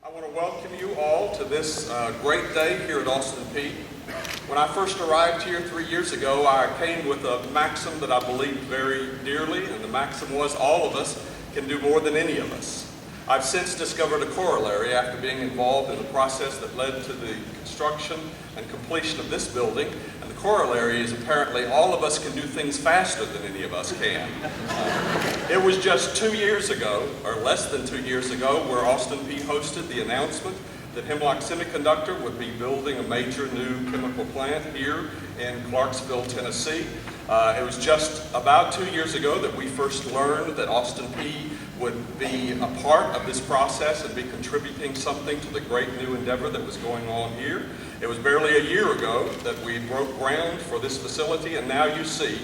I want to welcome you all to this great day here at Austin Peay. When I first arrived here 3 years ago, I came with a maxim that I believed very dearly, and the maxim was all of us can do more than any of us. I've since discovered a corollary after being involved in the process that led to the construction and completion of this building, and the corollary is apparently all of us can do things faster than any of us can. It was just 2 years ago, or less than 2 years ago, where Austin Peay hosted the announcement that Hemlock Semiconductor would be building a major new chemical plant here in Clarksville, Tennessee. It was just about 2 years ago that we first learned that Austin Peay would be a part of this process and be contributing something to the great new endeavor that was going on here. It was barely a year ago that we broke ground for this facility, and now you see,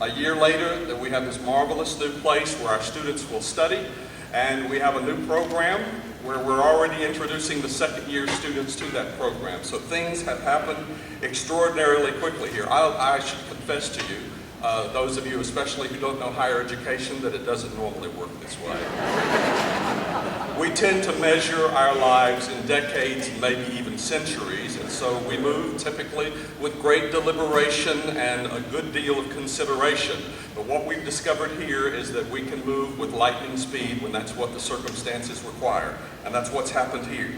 a year later, that we have this marvelous new place where our students will study, and we have a new program where we're already introducing the second-year students to that program. So things have happened extraordinarily quickly here. I should confess to you, those of you especially who don't know higher education, that it doesn't normally work this way. We tend to measure our lives in decades, maybe even centuries, and so we move typically with great deliberation and a good deal of consideration. But what we've discovered here is that we can move with lightning speed when that's what the circumstances require, and that's what's happened here.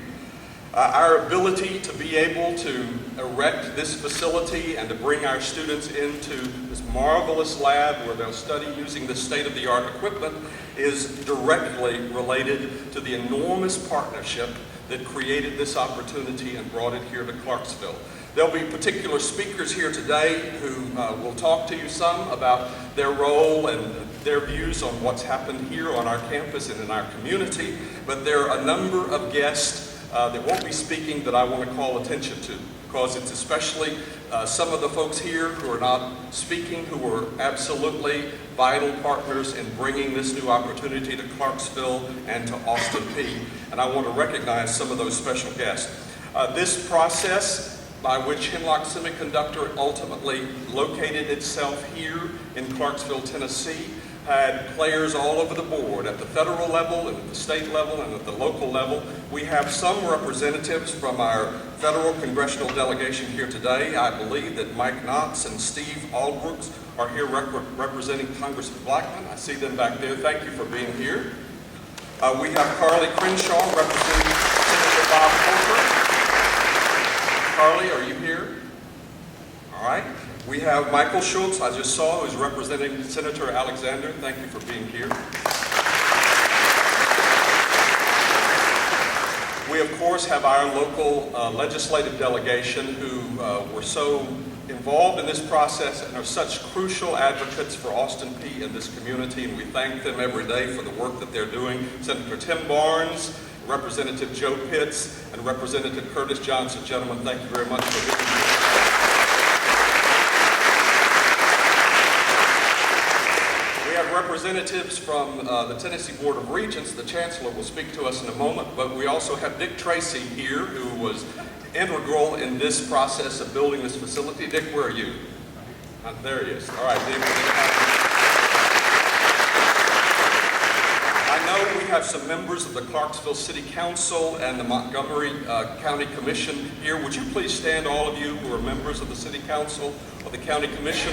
Our ability to be able to erect this facility and to bring our students into this marvelous lab where they'll study using this state-of-the-art equipment is directly related to the enormous partnership that created this opportunity and brought it here to Clarksville. There'll be particular speakers here today who will talk to you some about their role and their views on what's happened here on our campus and in our community, but there are a number of guests that won't be speaking that I want to call attention to, because it's especially some of the folks here who are not speaking who are absolutely vital partners in bringing this new opportunity to Clarksville and to Austin Peay. And I want to recognize some of those special guests. This process by which Hemlock Semiconductor ultimately located itself here in Clarksville, Tennessee, had players all over the board at the federal level and at the state level and at the local level. We have some representatives from our federal congressional delegation here today. I believe that Mike Knotts and Steve Aldbrooks are here representing Congressman Blackman. I see them back there. Thank you for being here. We have Carly Crenshaw representing Senator Bob Corker. Carly, are you here? All right. We have Michael Schultz, I just saw, who's representing Senator Alexander. Thank you for being here. We, of course, have our local legislative delegation who were so involved in this process and are such crucial advocates for Austin Peay and this community, and we thank them every day for the work that they're doing. Senator Tim Barnes, Representative Joe Pitts, and Representative Curtis Johnson. Gentlemen, thank you very much for being here. Representatives from the Tennessee Board of Regents. The Chancellor will speak to us in a moment, but we also have Dick Tracy here, who was integral in this process of building this facility. Dick, where are you? There he is. All right, Dick. I know we have some members of the Clarksville City Council and the Montgomery County Commission here. Would you please stand, all of you who are members of the City Council or the County Commission?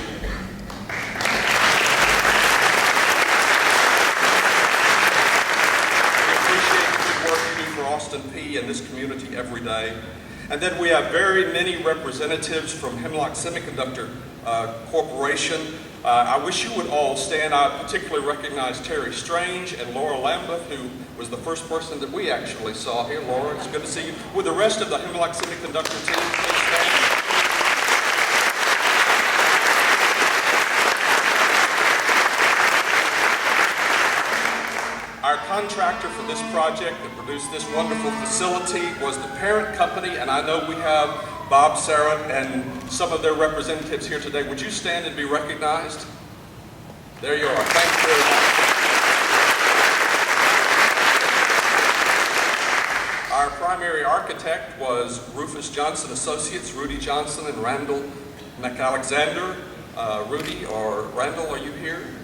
Austin Peay and this community every day. And then we have very many representatives from Hemlock Semiconductor Corporation. I wish you would all stand. I particularly recognize Terry Strange and Laura Lambeth, who was the first person that we actually saw here. Laura, it's good to see you. With the rest of the Hemlock Semiconductor team, please stand. Our contractor for this project that produced this wonderful facility was the parent company, and I know we have Bob, Sarah, and some of their representatives here today. Would you stand and be recognized? There you are. Thank you very much. Our primary architect was Rufus Johnson Associates, Rudy Johnson and Randall McAlexander. Rudy or Randall, are you here?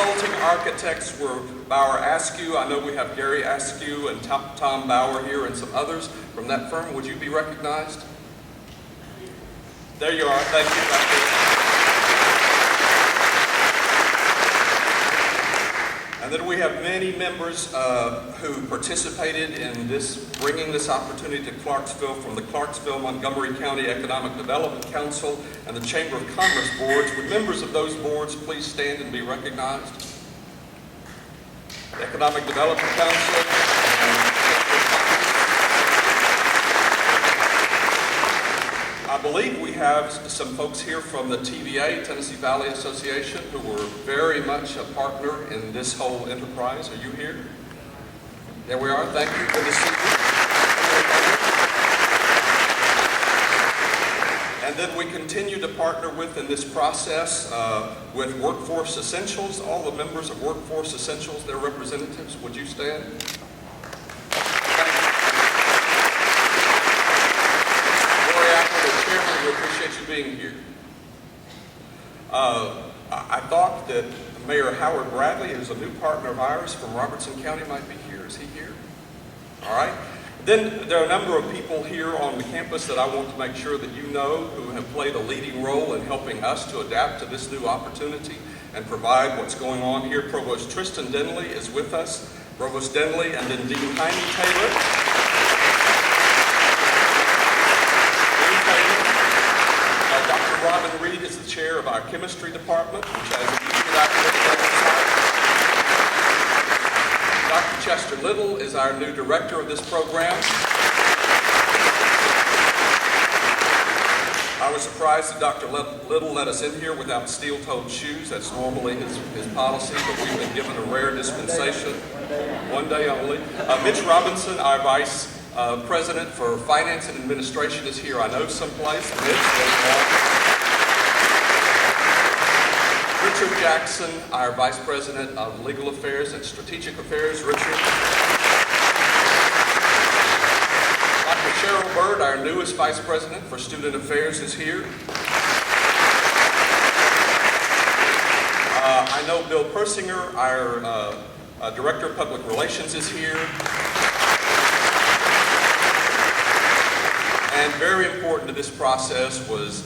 consulting architects were Bauer Askew. I know we have Gary Askew and Tom Bauer here and some others from that firm. Would you be recognized? There you are. Thank you. And then we have many members who participated in bringing this opportunity to Clarksville from the Clarksville-Montgomery County Economic Development Council and the Chamber of Commerce boards. Would members of those boards please stand and be recognized? The Economic Development Council and I believe we have some folks here from the TVA, Tennessee Valley Association, who were very much a partner in this whole enterprise. Are you here? There we are. Thank you. Good to see you. And then we continue to partner with, in this process, with Workforce Essentials. All the members of Workforce Essentials, their representatives, would you stand? We appreciate you being here. I thought that Mayor Howard Bradley, who's a new partner of ours from Robertson County, might be here. Is he here? All right. Then there are a number of people here on the campus that I want to make sure that you know who have played a leading role in helping us to adapt to this new opportunity and provide what's going on here. Provost Tristan Denley is with us. Provost Denley, and then Dean Jaime Taylor. Robin Reed is the chair of our chemistry department, which has Dr. Chester Little is our new director of this program. I was surprised that Dr. Little let us in here without steel-toed shoes. That's normally his policy, but we've been given a rare dispensation. One day only. Mitch Robinson, our vice president for finance and administration, is here. I know someplace. Mitch, Richard Jackson, our Vice President of Legal Affairs and Strategic Affairs. Richard. Dr. Cheryl Bird, our newest Vice President for Student Affairs, is here. I know Bill Persinger, our Director of Public Relations, is here. And very important to this process was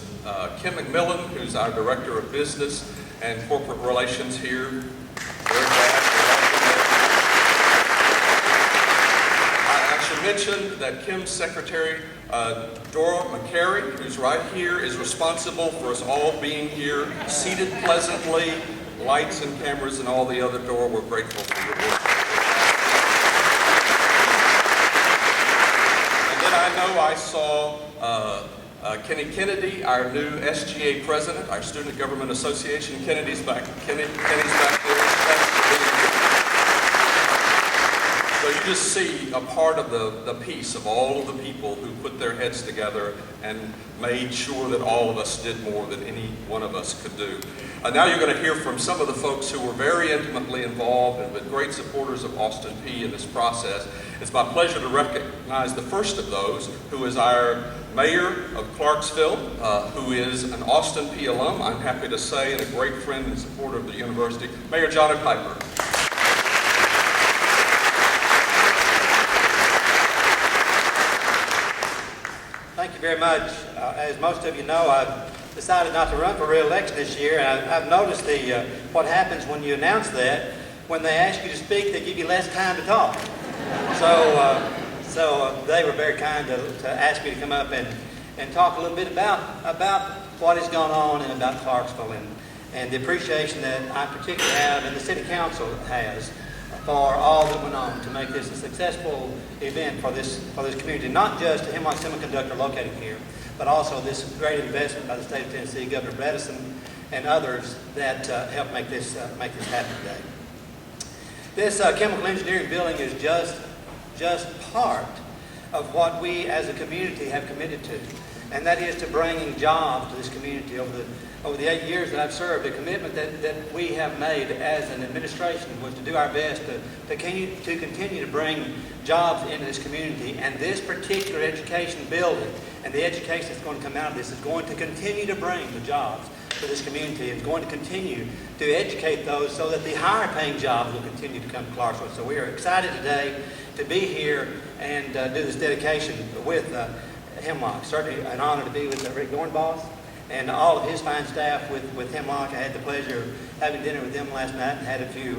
Kim McMillan, who's our Director of Business and Corporate Relations here. Very glad. I should mention that Kim's secretary, Dora McCary, who's right here, is responsible for us all being here, seated pleasantly, lights and cameras and all the other Dora. We're grateful for your work. And then I know I saw Kenny Kennedy, our new SGA president, our Student Government Association. Kenny's back there. So you just see a part of the piece of all of the people who put their heads together and made sure that all of us did more than any one of us could do. Now you're going to hear from some of the folks who were very intimately involved and been great supporters of Austin Peay in this process. It's my pleasure to recognize the first of those, who is our mayor of Clarksville, who is an Austin Peay alum, I'm happy to say, and a great friend and supporter of the university, Mayor Johnny Piper. Thank you very much. As most of you know, I've decided not to run for re-election this year, and I've noticed what happens when you announce that. When they ask you to speak, they give you less time to talk. So they were very kind to ask me to come up and talk a little bit about what has gone on and about Clarksville and the appreciation that I particularly have and the City Council has for all that went on to make this a successful event for this community. Not just Hemlock Semiconductor located here, but also this great investment by the state of Tennessee, Governor Bredesen, and others that helped make this happen today. This chemical engineering building is just part of what we as a community have committed to, and that is to bringing jobs to this community over the 8 years that I've served. A commitment that we have made as an administration was to do our best to continue to bring jobs into this community, and this particular education building and the education that's going to come out of this is going to continue to bring the jobs for this community, and is going to continue to educate those so that the higher paying jobs will continue to come to Clarksville. So we are excited today to be here and do this dedication with Hemlock. Certainly an honor to be with Rick Dornboss and all of his fine staff with Hemlock. I had the pleasure of having dinner with them last night and had a few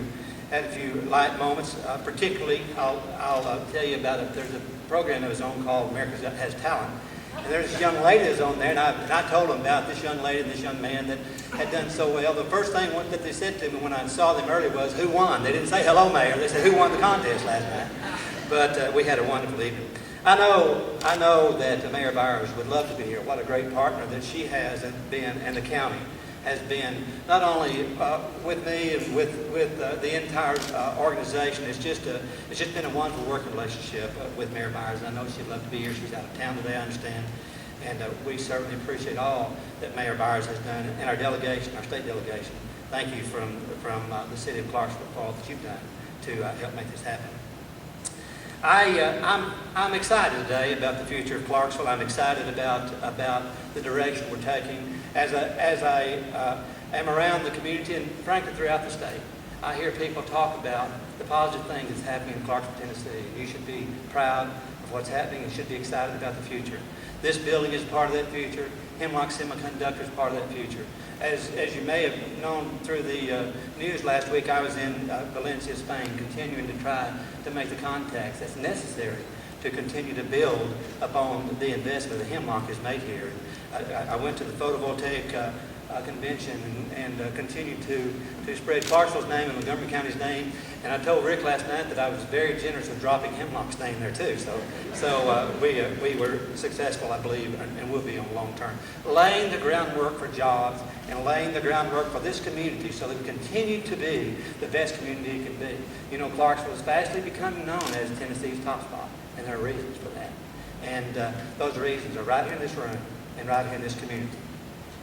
light moments. Particularly, I'll tell you about it. There's a program that was on called America Has Talent. And there's this young lady that's on there, and I told them about this young lady and this young man that had done so well. The first thing that they said to me when I saw them earlier was, "Who won?" They didn't say, "Hello, Mayor." They said, "Who won the contest last night?" But we had a wonderful evening. I know that Mayor Byers would love to be here. What a great partner that she has been, and the county has been, not only with me and with the entire organization. It's just been a wonderful working relationship with Mayor Byers. And I know she'd love to be here. She's out of town today, I understand. And we certainly appreciate all that Mayor Byers has done, and our delegation, our state delegation. Thank you from the city of Clarksville for all that you've done to help make this happen. I'm excited today about the future of Clarksville. I'm excited about the direction we're taking. As I am around the community and frankly throughout the state, I hear people talk about the positive things that's happening in Clarksville, Tennessee. You should be proud of what's happening and should be excited about the future. This building is part of that future. Hemlock Semiconductor is part of that future. As you may have known through the news last week, I was in Valencia, Spain, continuing to try to make the contacts that's necessary to continue to build upon the investment that Hemlock has made here. I went to the photovoltaic convention and continued to spread Clarksville's name and Montgomery County's name. And I told Rick last night that I was very generous in dropping Hemlock's name there too. So we were successful, I believe, and will be on the long term. Laying the groundwork for jobs and laying the groundwork for this community so that we continue to be the best community it can be. You know, Clarksville is fastly becoming known as Tennessee's top spot, and there are reasons for that. And those reasons are right here in this room and right here in this community.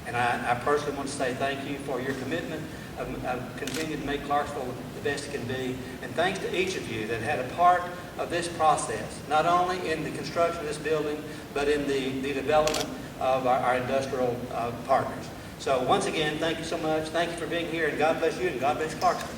And I personally want to say thank you for your commitment of continuing to make Clarksville the best it can be. And thanks to each of you that had a part of this process, not only in the construction of this building, but in the development of our industrial partners. So once again, thank you so much. Thank you for being here, and God bless you, and God bless Clarksville.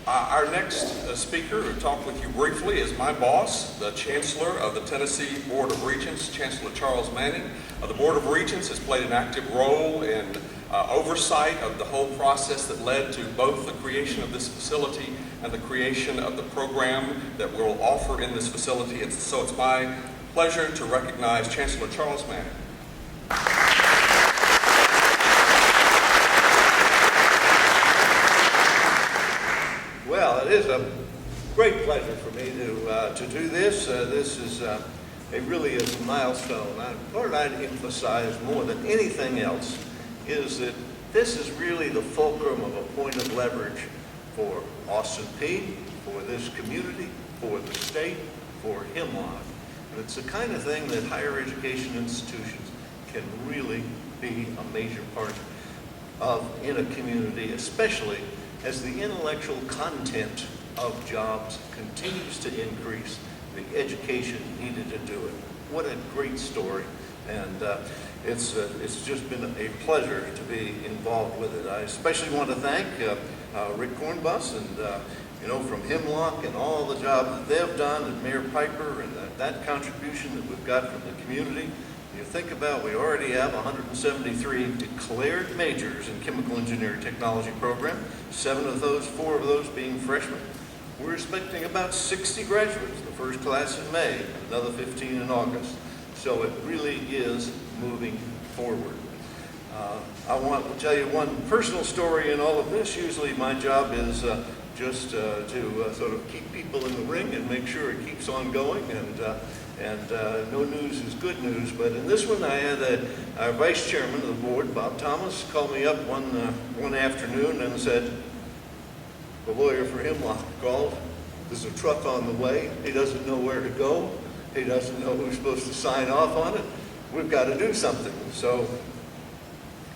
Our next speaker who talk with you briefly is my boss, the Chancellor of the Tennessee Board of Regents, Chancellor Charles Manning. The Board of Regents has played an active role in oversight of the whole process that led to both the creation of this facility and the creation of the program that we'll offer in this facility. So it's my pleasure to recognize Chancellor Charles Manning. Well, it is a great pleasure for me to do this. This is really is a milestone. What I'd emphasize more than anything else is that this is really the fulcrum of a point of leverage for Austin Peay, for this community, for the state, for Hemlock. And it's the kind of thing that higher education institutions can really be a major part of in a community, especially as the intellectual content of jobs continues to increase, the education needed to do it. What a great story. And it's just been a pleasure to be involved with it. I especially want to thank Rick Dornboss and from Hemlock and all the job that they've done, and Mayor Piper, and that contribution that we've got from the community. You think about, we already have 173 declared majors in chemical engineering technology program, 4 of those being freshmen. We're expecting about 60 graduates, the first class in May, another 15 in August. So it really is moving forward. I want to tell you one personal story in all of this. Usually my job is just to sort of keep people in the ring and make sure it keeps on going, and no news is good news. But in this one, I had our vice chairman of the board, Bob Thomas, call me up one afternoon and said, the lawyer for Hemlock called. There's a truck on the way. He doesn't know where to go. He doesn't know who's supposed to sign off on it. We've got to do something. So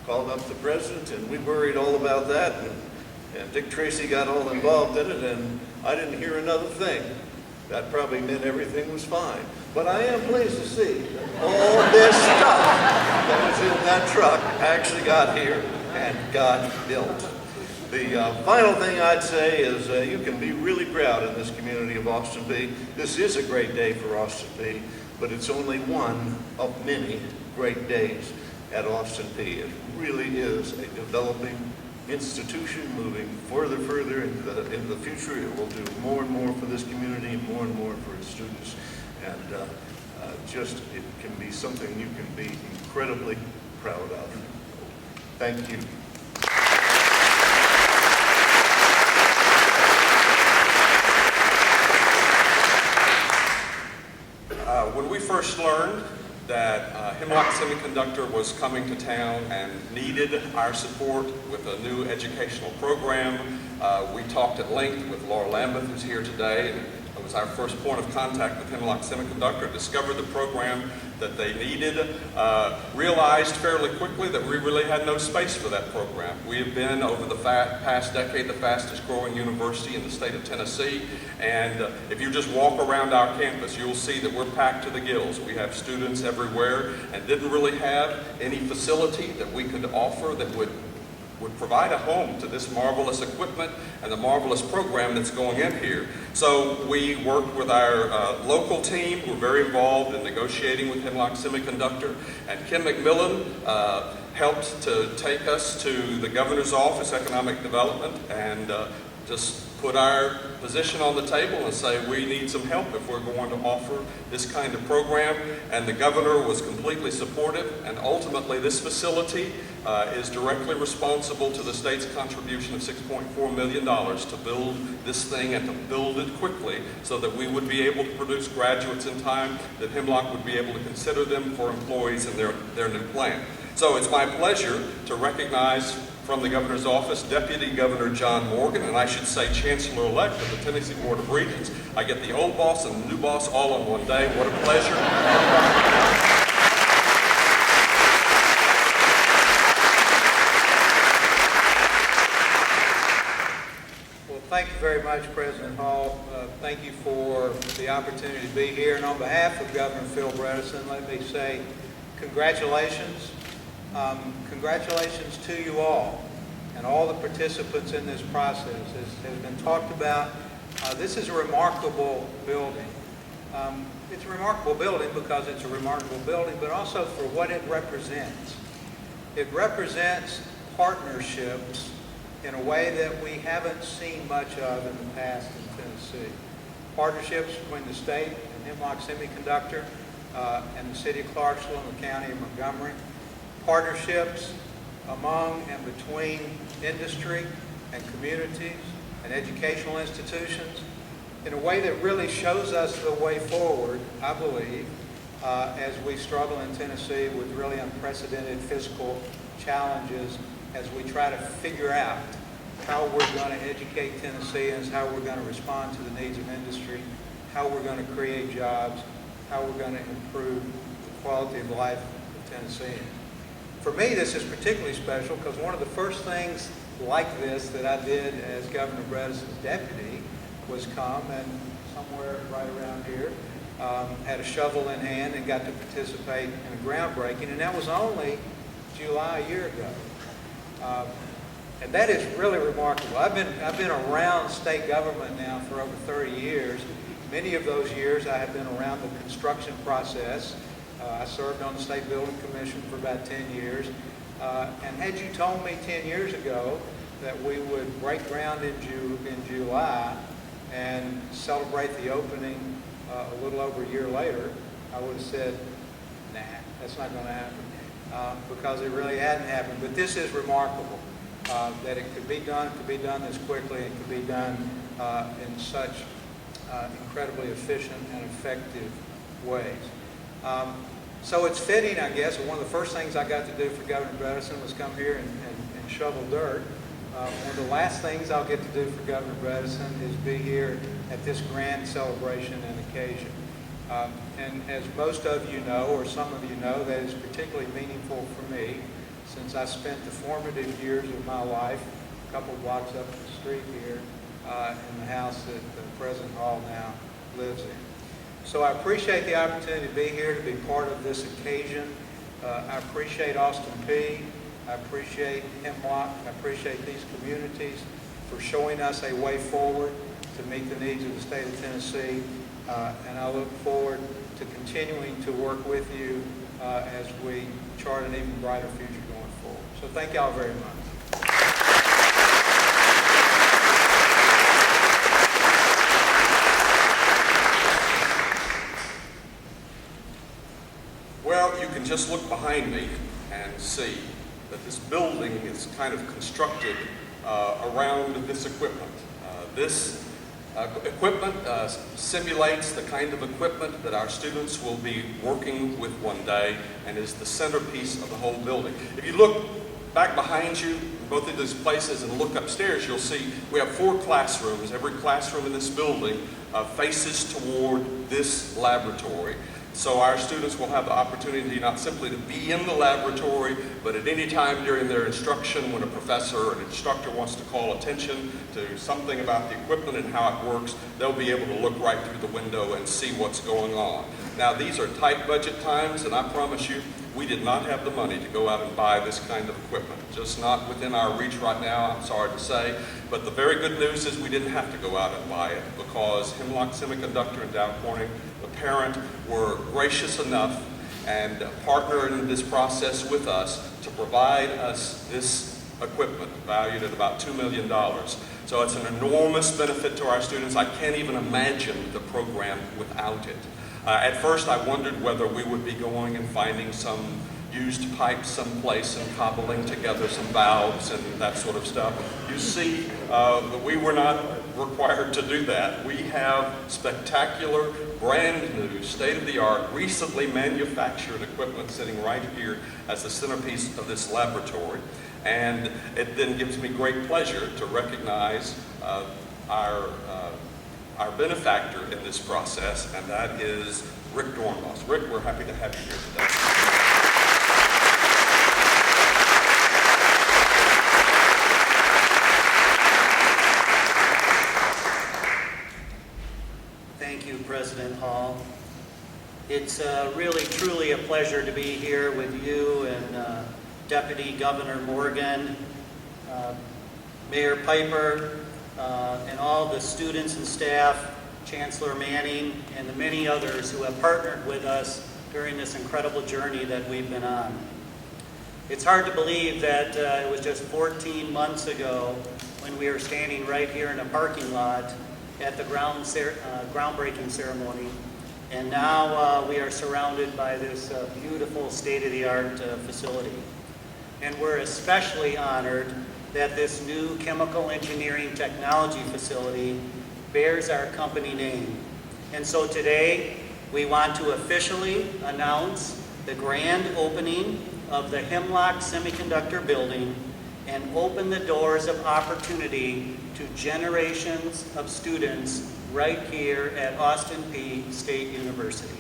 called up the president, and we worried all about that. And Dick Tracy got all involved in it, and I didn't hear another thing. that probably meant everything was fine. But I am pleased to see that all this stuff that was in that truck actually got here and got built. The final thing I'd say is you can be really proud in this community of Austin Peay. This is a great day for Austin Peay, but it's only one of many great days at Austin Peay. It really is a developing institution moving further into the future. It will do more and more for this community, more and more for its students. And just, it can be something you can be incredibly proud of. Thank you. When we first learned that Hemlock Semiconductor was coming to town and needed our support with a new educational program, we talked at length with Laura Lambeth, who's here today, and it was our first point of contact with Hemlock Semiconductor, discovered the program that they needed, realized fairly quickly that we really had no space for that program. We have been, over the past decade, the fastest growing university in the state of Tennessee, and if you just walk around our campus, you'll see that we're packed to the gills. We have students everywhere and didn't really have any facility that we could offer that would provide a home to this marvelous equipment and the marvelous program that's going in here. So we worked with our local team, who were very involved in negotiating with Hemlock Semiconductor, and Kim McMillan helped to take us to the governor's office, economic development, and just put our position on the table and say we need some help if we're going to offer this kind of program. And the governor was completely supportive, and ultimately this facility is directly responsible to the state's contribution of $6.4 million to build this thing and to build it quickly so that we would be able to produce graduates in time, that Hemlock would be able to consider them for employees in their new plant. So it's my pleasure to recognize from the governor's office, Deputy Governor John Morgan, and I should say Chancellor-elect of the Tennessee Board of Regents. I get the old boss and the new boss all on one day. What a pleasure. Well, thank you very much, President Hall. Thank you for the opportunity to be here. And on behalf of Governor Phil Bredesen, let me say congratulations. Congratulations to you all and all the participants in this process. As has been talked about, this is a remarkable building. It's a remarkable building because it's a remarkable building, but also for what it represents. It represents partnerships in a way that we haven't seen much of in the past in Tennessee. Partnerships between the state and Hemlock Semiconductor and the city of Clarksville and the county of Montgomery. Partnerships among and between industry and communities and educational institutions in a way that really shows us the way forward, I believe, as we struggle in Tennessee with really unprecedented fiscal challenges, as we try to figure out how we're going to educate Tennesseans, how we're going to respond to the needs of industry, how we're going to create jobs, how we're going to improve the quality of life of Tennesseans. For me, this is particularly special because one of the first things like this that I did as Governor Bredesen's deputy was come and somewhere right around here had a shovel in hand and got to participate in a groundbreaking, and that was only July a year ago. And that is really remarkable. I've been around state government now for over 30 years. Many of those years I have been around the construction process. I served on the State Building Commission for about 10 years. And had you told me 10 years ago that we would break ground in July and celebrate the opening a little over a year later, I would have said, nah, that's not going to happen, because it really hadn't happened. But this is remarkable, that it could be done this quickly, it could be done in such incredibly efficient and effective ways. So it's fitting, I guess, one of the first things I got to do for Governor Bredesen was come here and shovel dirt. One of the last things I'll get to do for Governor Bredesen is be here at this grand celebration and occasion. And as most of you know, or some of you know, that is particularly meaningful for me, since I spent the formative years of my life a couple blocks up the street here in the house that President Hall now lives in. So I appreciate the opportunity to be here, to be part of this occasion. I appreciate Austin Peay. I appreciate Hemlock. I appreciate these communities for showing us a way forward to meet the needs of the state of Tennessee. And I look forward to continuing to work with you as we chart an even brighter future going forward. So thank y'all very much. Well, you can just look behind me and see that this building is kind of constructed around this equipment. This equipment simulates the kind of equipment that our students will be working with one day and is the centerpiece of the whole building. If you look back behind you, in both of these places, and look upstairs, you'll see we have 4 classrooms. Every classroom in this building faces toward this laboratory. So our students will have the opportunity not simply to be in the laboratory, but at any time during their instruction when a professor or an instructor wants to call attention to something about the equipment and how it works, they'll be able to look right through the window and see what's going on. Now these are tight budget times, and I promise you, we did not have the money to go out and buy this kind of equipment. Just not within our reach right now, I'm sorry to say. But the very good news is we didn't have to go out and buy it because Hemlock Semiconductor and Dow Corning, the parent, were gracious enough and partnered in this process with us to provide us this equipment valued at about $2 million. So it's an enormous benefit to our students. I can't even imagine the program without it. At first I wondered whether we would be going and finding some used pipes someplace and cobbling together some valves and that sort of stuff. You see, we were not required to do that. We have spectacular, brand new, state-of-the-art, recently manufactured equipment sitting right here as the centerpiece of this laboratory. And it then gives me great pleasure to recognize our benefactor in this process, and that is Rick Dornbos. Rick, we're happy to have you here today. Thank you, President Hall. It's really, truly a pleasure to be here with you and Deputy Governor Morgan, Mayor Piper, and all the students and staff, Chancellor Manning, and the many others who have partnered with us during this incredible journey that we've been on. It's hard to believe that it was just 14 months ago when we were standing right here in a parking lot at the groundbreaking ceremony, and now we are surrounded by this beautiful state-of-the-art facility. And we're especially honored that this new chemical engineering technology facility bears our company name. And so today, we want to officially announce the grand opening of the Hemlock Semiconductor building and open the doors of opportunity to generations of students right here at Austin Peay State University.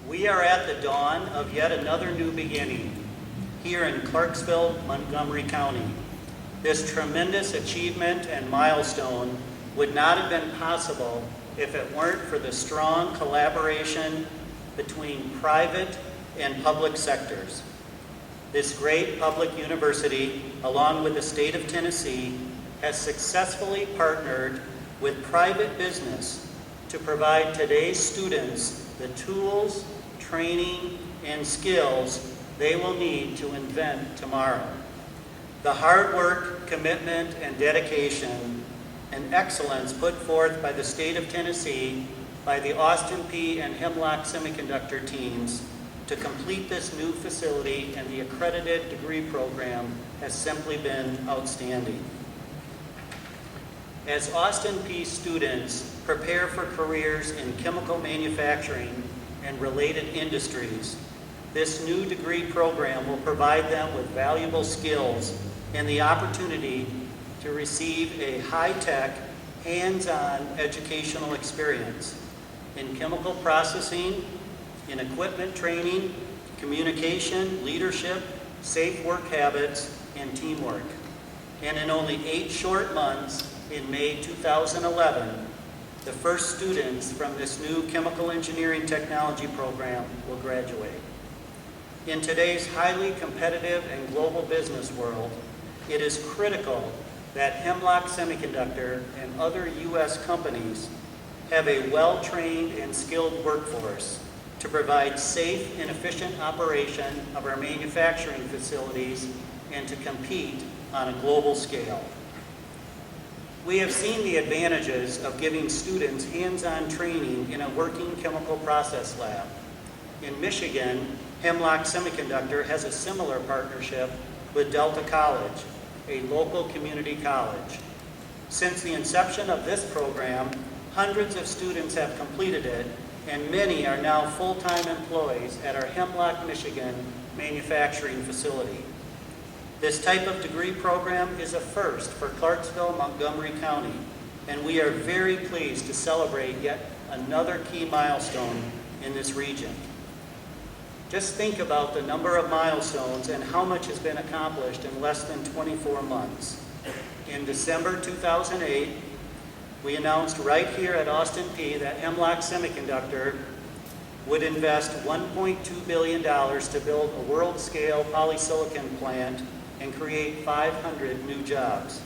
We are at the dawn of yet another new beginning here in Clarksville, Montgomery County. This tremendous achievement and milestone would not have been possible if it weren't for the strong collaboration between private and public sectors. This great public university, along with the state of Tennessee, has successfully partnered with private business to provide today's students the tools, training, and skills they will need to invent tomorrow. The hard work, commitment, and dedication and excellence put forth by the state of Tennessee, by the Austin Peay and Hemlock Semiconductor teams to complete this new facility and the accredited degree program has simply been outstanding. As Austin Peay students prepare for careers in chemical manufacturing and related industries, this new degree program will provide them with valuable skills and the opportunity to receive a high-tech, hands-on educational experience. in chemical processing, in equipment training, communication, leadership, safe work habits, and teamwork. And in only 8 short months, in May 2011, the first students from this new chemical engineering technology program will graduate. In today's highly competitive and global business world, it is critical that Hemlock Semiconductor and other U.S. companies have a well-trained and skilled workforce to provide safe and efficient operation of our manufacturing facilities and to compete on a global scale. We have seen the advantages of giving students hands-on training in a working chemical process lab. In Michigan, Hemlock Semiconductor has a similar partnership with Delta College, a local community college. Since the inception of this program, hundreds of students have completed it, and many are now full-time employees at our Hemlock, Michigan manufacturing facility. This type of degree program is a first for Clarksville, Montgomery County, and we are very pleased to celebrate yet another key milestone in this region. Just think about the number of milestones and how much has been accomplished in less than 24 months. In December 2008, we announced right here at Austin Peay that Hemlock Semiconductor would invest $1.2 billion to build a world-scale polysilicon plant and create 500 new jobs.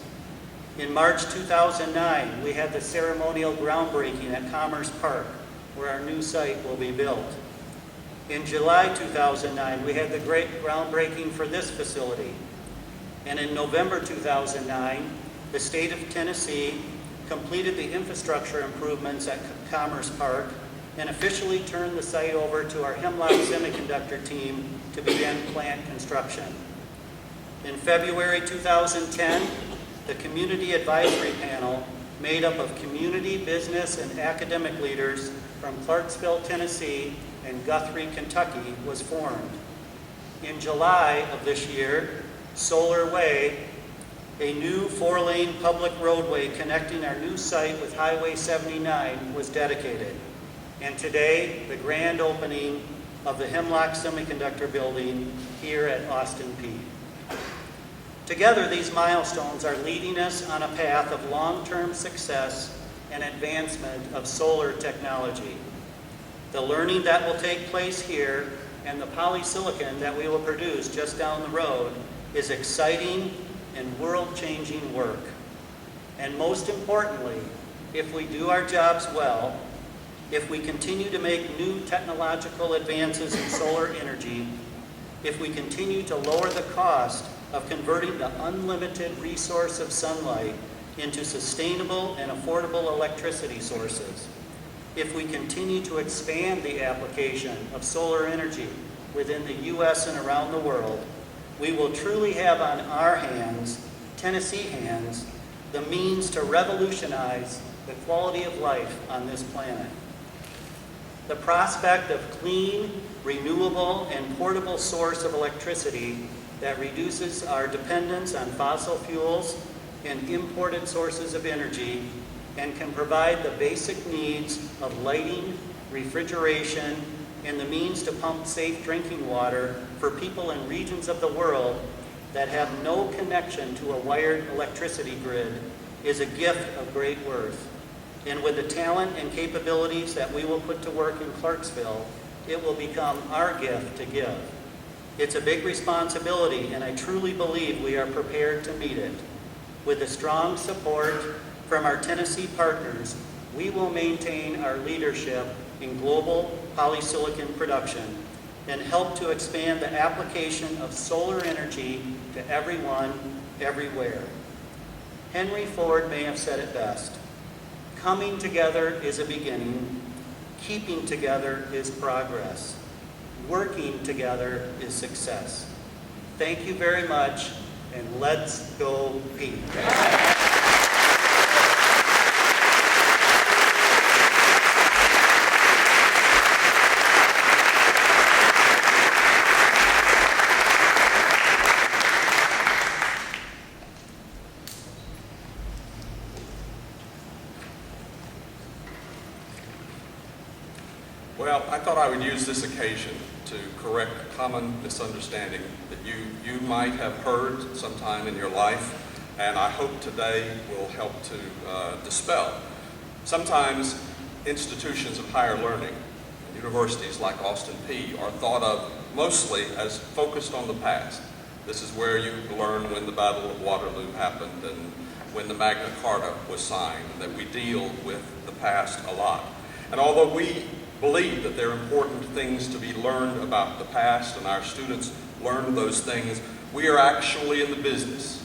In March 2009, we had the ceremonial groundbreaking at Commerce Park, where our new site will be built. In July 2009, we had the great groundbreaking for this facility. And in November 2009, the state of Tennessee completed the infrastructure improvements at Commerce Park and officially turned the site over to our Hemlock Semiconductor team to begin plant construction. In February 2010, the Community Advisory Panel, made up of community, business, and academic leaders from Clarksville, Tennessee, and Guthrie, Kentucky, was formed. In July of this year, Solar Way, a new 4-lane public roadway connecting our new site with Highway 79, was dedicated. And today, the grand opening of the Hemlock Semiconductor building here at Austin Peay. Together, these milestones are leading us on a path of long-term success and advancement of solar technology. The learning that will take place here and the polysilicon that we will produce just down the road is exciting and world-changing work. And most importantly, if we do our jobs well, if we continue to make new technological advances in solar energy, if we continue to lower the cost of converting the unlimited resource of sunlight into sustainable and affordable electricity sources, if we continue to expand the application of solar energy within the U.S. and around the world, we will truly have on our hands, Tennessee hands, the means to revolutionize the quality of life on this planet. The prospect of clean, renewable, and portable source of electricity that reduces our dependence on fossil fuels and imported sources of energy and can provide the basic needs of lighting, refrigeration, and the means to pump safe drinking water for people in regions of the world that have no connection to a wired electricity grid is a gift of great worth. And with the talent and capabilities that we will put to work in Clarksville, it will become our gift to give. It's a big responsibility, and I truly believe we are prepared to meet it. With the strong support from our Tennessee partners, we will maintain our leadership in global polysilicon production and help to expand the application of solar energy to everyone, everywhere. Henry Ford may have said it best: coming together is a beginning, keeping together is progress, working together is success. Thank you very much, and let's go Peay. use this occasion to correct a common misunderstanding that you might have heard sometime in your life, and I hope today will help to dispel. Sometimes institutions of higher learning, universities like Austin Peay, are thought of mostly as focused on the past. This is where you learn when the Battle of Waterloo happened and when the Magna Carta was signed, and that we deal with the past a lot. And although we believe that there are important things to be learned about the past, and our students learn those things, we are actually in the business.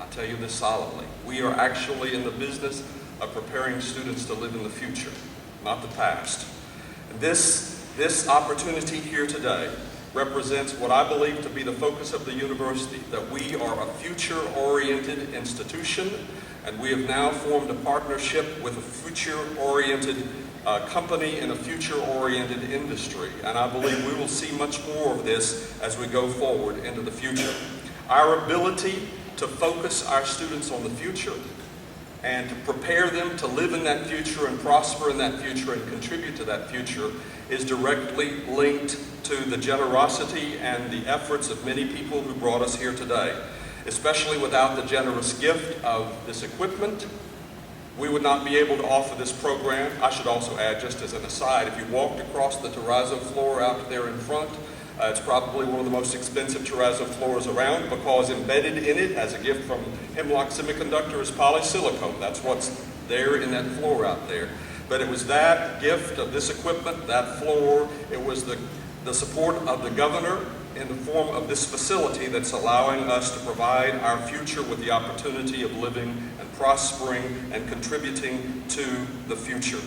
I tell you this solemnly. We are actually in the business of preparing students to live in the future, not the past. And this opportunity here today represents what I believe to be the focus of the university, that we are a future-oriented institution, and we have now formed a partnership with a future-oriented company in a future-oriented industry. And I believe we will see much more of this as we go forward into the future. Our ability to focus our students on the future and to prepare them to live in that future and prosper in that future and contribute to that future is directly linked to the generosity and the efforts of many people who brought us here today. Especially without the generous gift of this equipment, we would not be able to offer this program. I should also add, just as an aside, if you walked across the terrazzo floor out there in front, it's probably one of the most expensive terrazzo floors around, because embedded in it as a gift from Hemlock Semiconductor is polysilicon. That's what's there in that floor out there. But it was that gift of this equipment, that floor, it was the support of the governor in the form of this facility that's allowing us to provide our future with the opportunity of living and prospering and contributing to the future.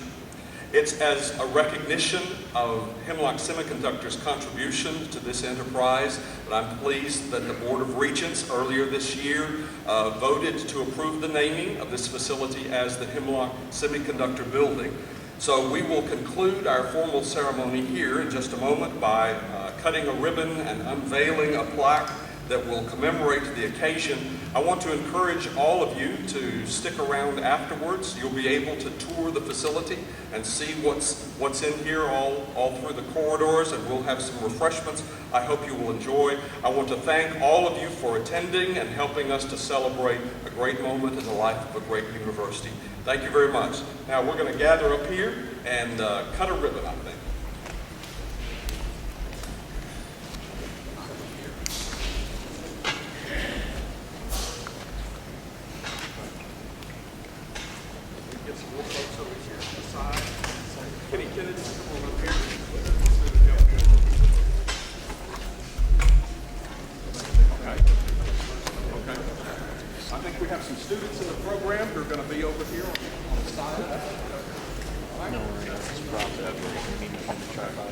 It's as a recognition of Hemlock Semiconductor's contribution to this enterprise that I'm pleased that the Board of Regents earlier this year voted to approve the naming of this facility as the Hemlock Semiconductor Building. So we will conclude our formal ceremony here in just a moment by cutting a ribbon and unveiling a plaque that will commemorate the occasion. I want to encourage all of you to stick around afterwards. You'll be able to tour the facility and see what's in here all through the corridors, and we'll have some refreshments I hope you will enjoy. I want to thank all of you for attending and helping us to celebrate a great moment in the life of a great university. Thank you very much. Now we're going to gather up here and cut a ribbon, I think. Get some more folks over here to the side. Kenny Kennedy, come on up here. Okay. I think we have some students in the program who are going to be over here on the side. No worries, it's propped up. You need to kind of tripod.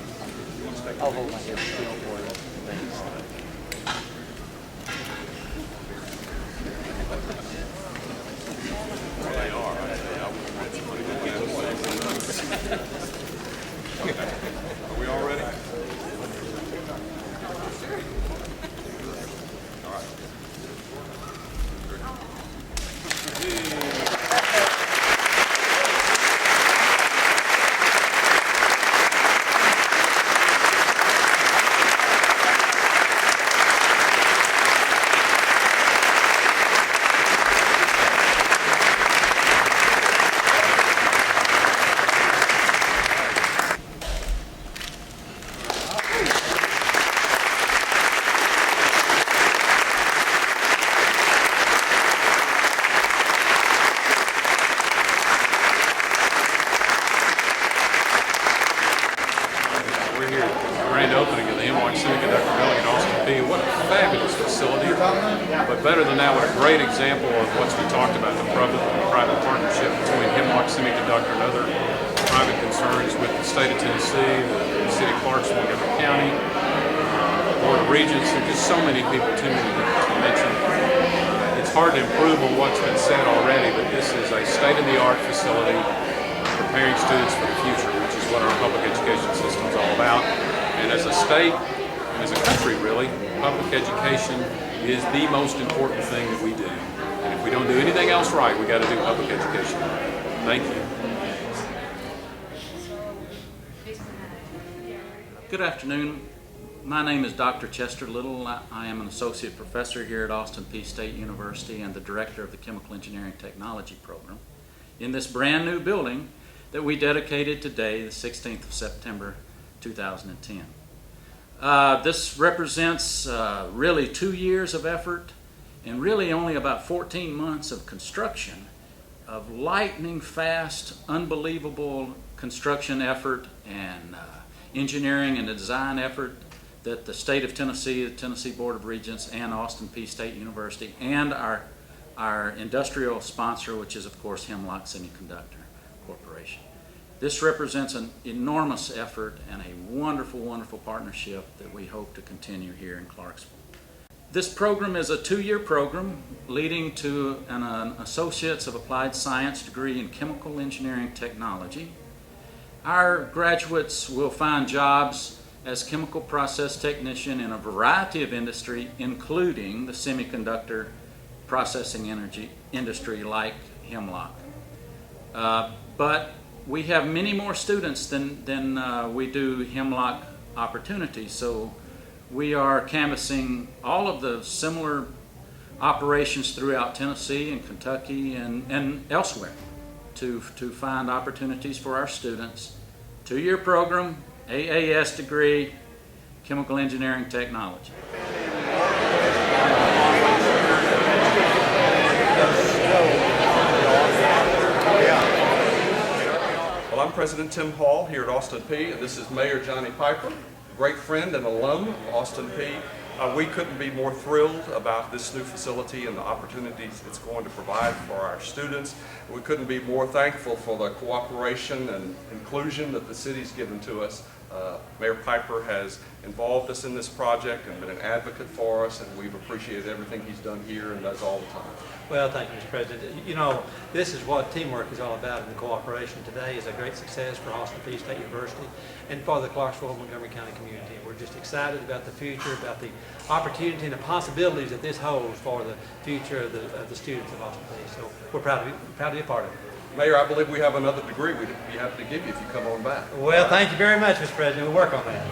I'll hold my head still for it. Thanks. They are. Are we all ready? All right. We're here at the grand opening of the Hemlock Semiconductor building in Austin Peay. What a fabulous facility. But better than that, what a great example of what's been talked about, the public-private partnership between Hemlock Semiconductor and other private concerns with the state of Tennessee, the city of Clarksville, Montgomery County, Board of Regents. There are just so many people, too many to mention. It's hard to improve on what's been said already, but this is a state-of-the-art facility preparing students for the future, which is what our public education system is all about. And as a state, and as a country really, public education is the most important thing that we do. And if we don't do anything else right, we got to do public education. Thank you. Good afternoon. My name is Dr. Chester Little. I am an associate professor here at Austin Peay State University and the director of the Chemical Engineering Technology program in this brand new building that we dedicated today, the 16th of September 2010. This represents really 2 years of effort and really only about 14 months of construction of lightning fast, unbelievable construction effort and engineering and design effort that the state of Tennessee, the Tennessee Board of Regents, and Austin Peay State University, and our industrial sponsor, which is of course Hemlock Semiconductor Corporation. This represents an enormous effort and a wonderful, wonderful partnership that we hope to continue here in Clarksville. This program is a 2-year program leading to an Associates of Applied Science degree in Chemical Engineering Technology. Our graduates will find jobs as chemical process technician in a variety of industry, including the semiconductor processing energy industry like Hemlock. But we have many more students than we do Hemlock opportunities, so we are canvassing all of the similar operations throughout Tennessee and Kentucky and elsewhere to find opportunities for our students. 2-year program, AAS degree, Chemical Engineering Technology. Well, I'm President Tim Hall here at Austin Peay, and this is Mayor Johnny Piper, a great friend and alum of Austin Peay. We couldn't be more thrilled about this new facility and the opportunities it's going to provide for our students. We couldn't be more thankful for the cooperation and inclusion that the city's given to us. Mayor Piper has involved us in this project and been an advocate for us, and we've appreciated everything he's done here and does all the time. Well, thank you, Mr. President. You know, this is what teamwork is all about, and the cooperation today is a great success for Austin Peay State University and for the Clarksville Montgomery County community. We're just excited about the future, about the opportunity and the possibilities that this holds for the future of the students of Austin Peay. So we're proud to be a part of it. Mayor, I believe we have another degree we'd be happy to give you if you come on back. Well, thank you very much, Mr. President. We'll work on that.